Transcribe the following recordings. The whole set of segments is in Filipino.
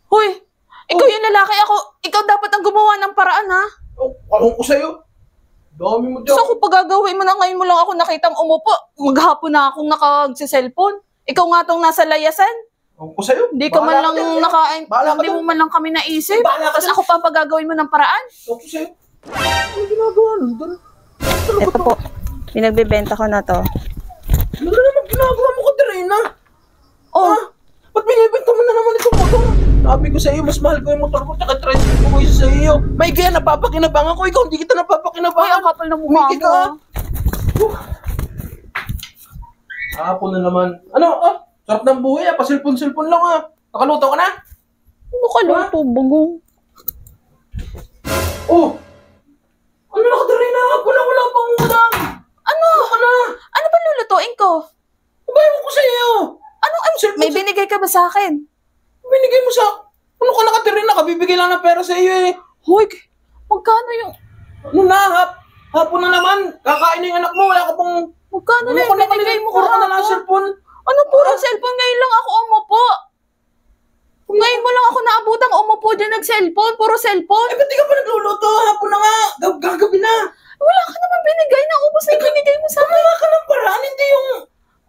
Hoy, ikaw yung lalaki, ikaw dapat ang gumawa ng paraan, ha? Kalong ko sa'yo. Dami mo dyan. So kung pagagawin mo na ngayon mo lang ako nakitang umupo, maghapon na akong nakag-cellphone. Ikaw nga tong nasa layasan. Kalong ko sa'yo. Hindi ka man lang nakain, hindi mo man lang kami naisip. Bahala ka Tapos ako pa pagagawin mo ng paraan. Kalong ko sa'yo. Ano ginagawa nun doon? Ito po, pinagbebenta ko na to. Ano na naman ginagawa mo, Katerina? Oh, Ba't binibenta mo na naman itong motor? Sabi ko sa iyo, mas mahal ko yung motor ko, tsaka tricycle ko isa sa iyo. May kaya napapakinabangan ko, ikaw hindi kita ay, napapakinabangan. ang kapal na mukha Umigil mo. ka, ah. Hapon na naman. Ano, sarap ng buhay, pasilpon-silpon lang, Nakaluto ka na? Nakaluto, bagong. Oh! Ano na, Katerina? Wala pang ulam. Ano? Ano ka na? Ano ba lulutuin ko? Sabayin mo ko sa iyo. May binigay ka ba sa akin? Binigay mo sa... Ano ka na, Katerina? Kabibigay lang ng pera sa iyo, Hoy, magkano yung... Ano na, hapon na naman. Kakain na yung anak mo, wala ka pang... Magkano na yung binigay mo Puro ka na lang kahapon? cellphone. Ano puro cellphone? Ngayon lang ako umupo. Ngayon mo lang ako naabutang umupo dyan nag-cellphone. Puro cellphone. Ba't di ka pa nagluluto? Hapon na nga. Gagabi na. Wala ka naman binigay. Naubos na yung binigay mo sa akin. Gumawa ka ng paraan, hindi yung...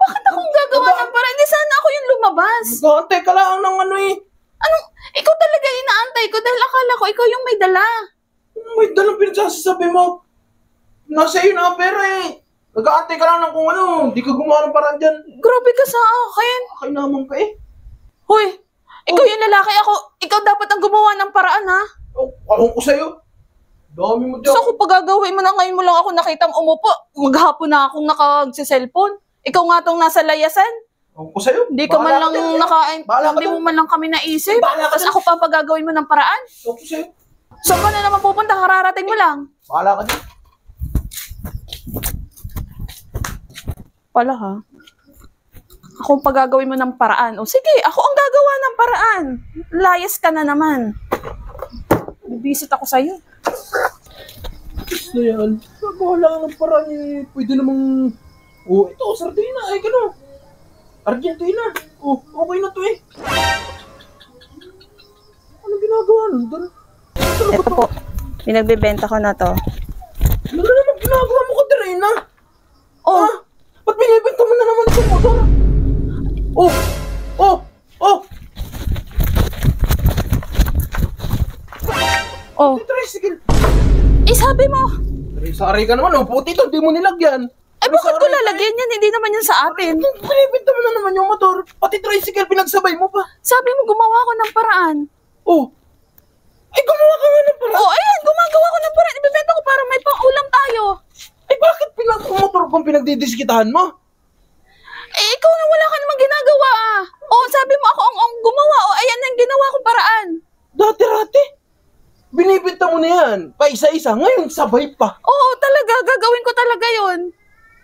Bakit akong gagawa ng paraan? Hindi sana ako yung lumabas. Gantay ka lang ng ano eh. Anong, ikaw talaga inaantay ko dahil akala ko ikaw yung may dala. May dalang pinagsasasabi mo. Nasa iyo na ang pera eh. Nag-aantay ka lang ng kung ano. Hindi ka gumawa ng paraan dyan. Grabe ka sa akin. Akin naman ka eh. Hoy, ikaw yung lalaki, ikaw dapat ang gumawa ng paraan, ha? Kalong ko sa'yo. Dami mo dyan. So kung pagagawin mo na ngayon mo lang ako nakitang umupo, maghapon na akong nakag-cellphone. Ikaw nga tong nasa layasan. Kalong ko sa'yo. Hindi ka man lang nakain, Bahala ka hindi mo dyan. man lang kami naisip. Bahala ka Tapos dyan. ako pa pagagawin mo ng paraan. Kalong ko sa'yo. Saan ka na naman pupunta? Kararating mo lang. Bahala ka dyan. Pala ha? Ako ang pagagawin mo ng paraan. O sige, ako ang gagawa ng paraan. Layas ka na naman. Bibisit ako sa'yo. Gusto yan. Nagawa lang ng paraan eh. Pwede namang... Oh, ito, sardina. Ay, gano'n. Argentina. Oh, okay na to eh. Ano ginagawa nun doon? Ito po, pinagbebenta ko na to. Ano na naman ginagawa mo, Katerina? Oh, Ba't binibenta mo na naman itong motor? Oh! Oh! Oh! oh. Tricycle! Sabi mo. Sorry ka naman, oh. Puti ito, di mo nilagyan. Ay, bakit ko lalagyan yan? Hindi naman yan sa atin. Binibenta mo na naman yung motor. Pati tricycle, pinagsabay mo pa. Sabi mo, gumawa ko ng paraan. Oh! Ay, gumawa ka nga ng paraan. Oh, ayan, gumagawa ko ng paraan. Ibibenta ko para may pang-ulam tayo. Ay, bakit motor kung pinagdidiskitahan mo? Eh, ikaw na wala ka namang ginagawa ah. Oh, sabi mo ako ang gumawa. Oh, ayan ang ginawa kong paraan. Dati-rati. Binibenta mo na yan. Pa isa-isa. Ngayon, sabay pa. Oo, talaga. Gagawin ko talaga yon.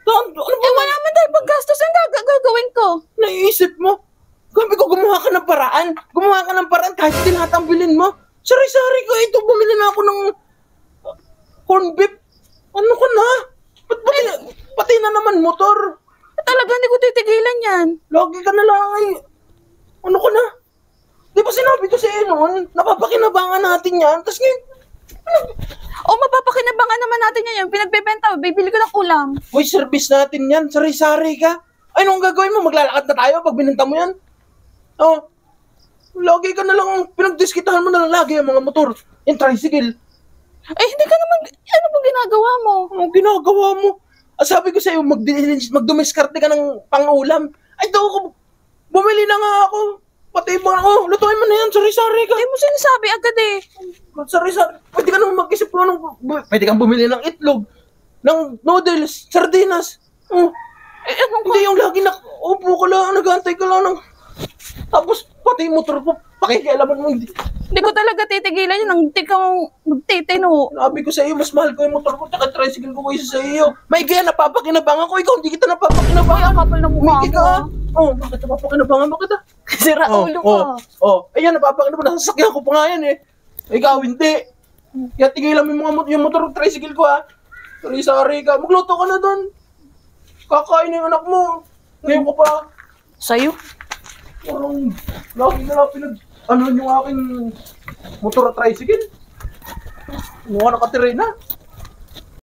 Ano ba? Wala man tayo paggastos. Ang gagawin ko? Naiisip mo? Sabi ko, gumawa ka ng paraan. Gumawa ka ng paraan kahit tinatambilin mo. Sari-sari ko ito. Bumili na ako ng corn beef. Ano ka na? Ba't pati na naman motor? Talaga, hindi ko titigilan yan. Lagi ka na lang ay... Ano ka na? Di ba sinabi ko sa'yo noon? Napapakinabangan natin yan. Tapos ngayon... O, mapapakinabangan naman natin yan. Yung pinagbebenta, bibili ko ng ulam. Uy, service natin yan. Sari-sari ka. Ay, anong gagawin mo? Maglalakad na tayo pag binenta mo yan? Oh. Lagi ka na lang, pinagdiskitahan mo na lang lagi ang mga motor. Yung tricycle. Ay, hindi ka naman, ano bang ginagawa mo? Anong ginagawa mo? Sabi ko sa'yo, magdumiskarte ka ng pang-ulam. Ay, daw ako, bumili na nga ako. Pati ba ako, lutuin mo na yan, sari-sari ka. Ay, mo sinasabi agad eh. Sari-sari, pwede ka naman mag-isip ko pwede kang bumili ng itlog, ng noodles, sardinas. Oh. Hindi yung lagi upo ka lang, nag-aantay ka lang ng... Tapos, pati yung motor ko, pakikialaman mo. Hindi ko talaga titigilan yun. Ang tikang magtitino. Sabi ko sa iyo, mas mahal ko yung motor ko, tsaka tricycle ko kaysa sa iyo. May gaya, napapakinabangan ko. Ikaw, hindi kita napapakinabangan. Ang kapal na mukha Umiki ka. mo. Oh, bakit napapakinabangan mo kita? Sira ulo ka. Ayan, napapakinabangan. Nasasakyan ko pa nga yan eh. Ikaw, hindi. Kaya tigilan mo yung motor, tricycle ko ha. Sorry ka. Magluto ka na doon. Kakain yung anak mo. Ngayon ko pa. Sa'yo? Parang lagi na lang ano yung aking motor at tricycle. Mukha nakatira na.